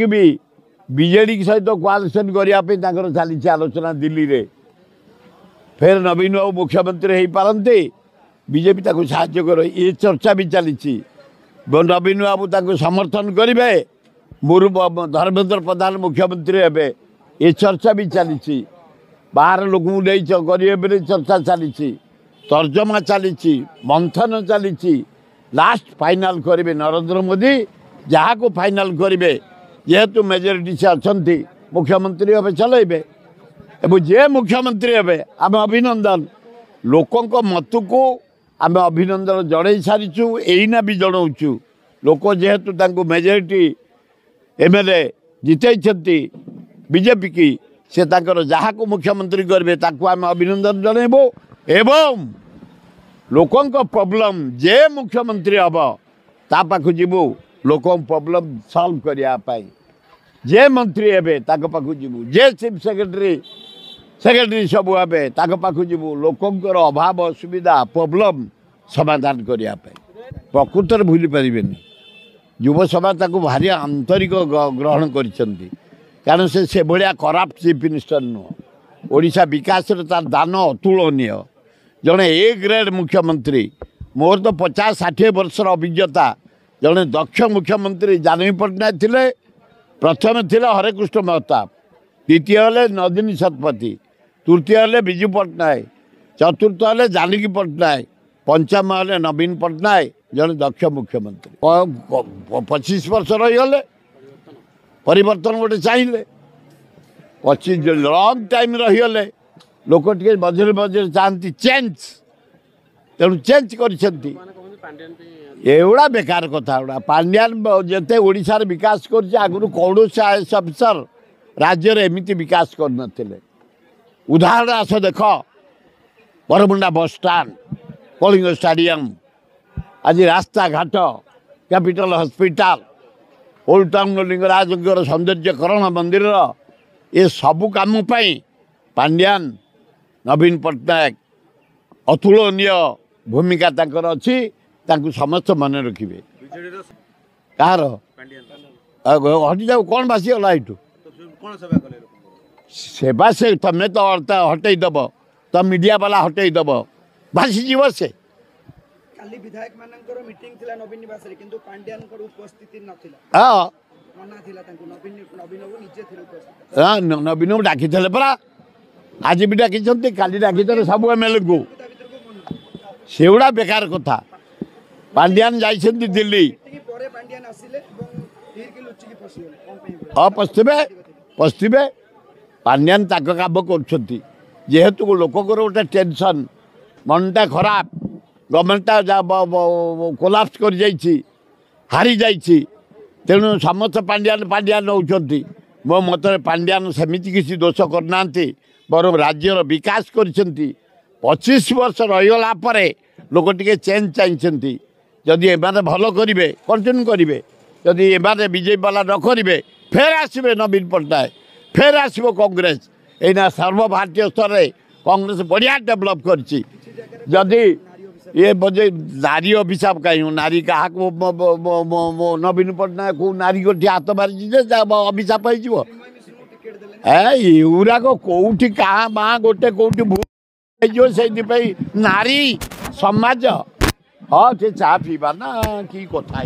भी बीजेडी सहित कोआलिशन करने चली आलोचना दिल्ली रे फिर नवीन बाबू मुख्यमंत्री हो पारते बीजेपी ताको साहाय्य कर ये चर्चा भी चली नवीन बाबू ताको समर्थन करेंगे धर्मेंद्र प्रधान मुख्यमंत्री हे ये चर्चा भी चली बाहर लोक करेंगे चर्चा चली तर्जमा चली मंथन चली लास्ट फाइनाल करेंगे नरेंद्र मोदी जहाँ को फाइनाल करेंगे जेहेतु मेजोरिटी से अच्छा मुख्यमंत्री हे चलेबे जे मुख्यमंत्री हे आम अभिनंदन लोकों मत को आम अभिनंदन जड़े सारीचु एना भी जनाऊँ लोक जेहेतु मेजोरिटी एमएलए जितई बीजेपी की से जहाँ को मुख्यमंत्री करेंगे आम अभिनंदन जनइबू एवं लोकों प्रॉब्लम जे मुख्यमंत्री हम ता पाख जीवु लोक प्रॉब्लम सॉल्व करने जे मंत्री हे पाख जीवु जे चीफ सेक्रेटरी सब हे पाख जीवु लोकंर अभाव असुविधा प्रॉब्लम समाधान करने प्रकृत में भूली पारे युव सभा भारी आंतरिक ग्रहण कारण से भाया कराप्ट चीफ मिनिस्टर नुह ओडिशा विकास तार दान अतुलनीय जड़े ए ग्रेड मुख्यमंत्री मोर तो 50-60 वर्षर अभिज्ञता जड़े दक्ष मुख्यमंत्री जानवी पट्टनायक थिले प्रथम थिले हरेकृष्ण महताब द्वितीय हेले नदिनी शतपथी तृतीय हेले विजु पट्टनायक चतुर्थ हेले जानकी पट्टनायक पंचम हेले नवीन पट्टनायक जड़े दक्ष मुख्यमंत्री 25 वर्ष रहीगले परिवर्तन गोटे चाहिए 25 लंग टाइम रहीगले लोक टे मझे मझे चाहती चेंज तेणु चेंज करा बेकार कथा गुड़ा पांड्यान जिते ओडिशार विकास कर कौन आईएएस अफिसर राज्य एमती विकास कर उदाहरण आस देख बरमुंडा बस स्टाण कलिंग स्टाडियम आज रास्ता घाट capital hospital old town Lingaraj सौंदर्यकरण मंदिर ये सबू काम पांड्यान नवीन पट्टनायक अतुलनीय भूमिका अच्छी समस्त मन रखिए कह हटि जाऊ कौन बासीगला यू सेवा से तुम्हें तो हटईदेव तो मीडिया वाला हटईदेव भासीज से काली विधायक मानकर मीटिंग थिला नवीन निवास रे किंतु पांड्यानकर उपस्थिति नथिला हां मना थिला तांको नवीन को निजे थिले उपस्थित हां नवीन को डाकी थले परा आज भी डाकी छंती काली डाकी थले सब एमएलए को सेउडा बेकार कथा पांड्यान जाइछंती दिल्ली परे पांड्यान आसिले एवं फिर के लुचि की पसिले पस्तिबे पांड्यान ताक काम करछंती जेहेतु लोककर गोटे टेंशन मनटा खराब गवर्नमेंटा कोलाप्स कर जाइछि हारी जाइछि तेणु समस्त पांड्यान होउछंती मो मतरे पांड्यान सेमिति किसी दोष करना बर राज्यर विकास कर 25 वर्ष रहीगला परे लोक टिके चेंज चाहिए जदि एमाने भल करेंगे कंटिन्यू करेंगे जदि एमाने बीजेपी वाला न करेंगे फेर आसबे नवीन पट्टनायक फेर आसबो कांग्रेस एना सर्वभारतीय स्तर में कांग्रेस बढ़िया डेभलप करछि जदि ये बजे नारी अभिशाप कहीं नारी क्या नवीन पट्टनायक को नारी को हाथ मारी अभिशाप होराक कौटी क्या माँ गोटे कौटी भूल से नारी समाज हाँ चे चा पीवा ना कि कथा।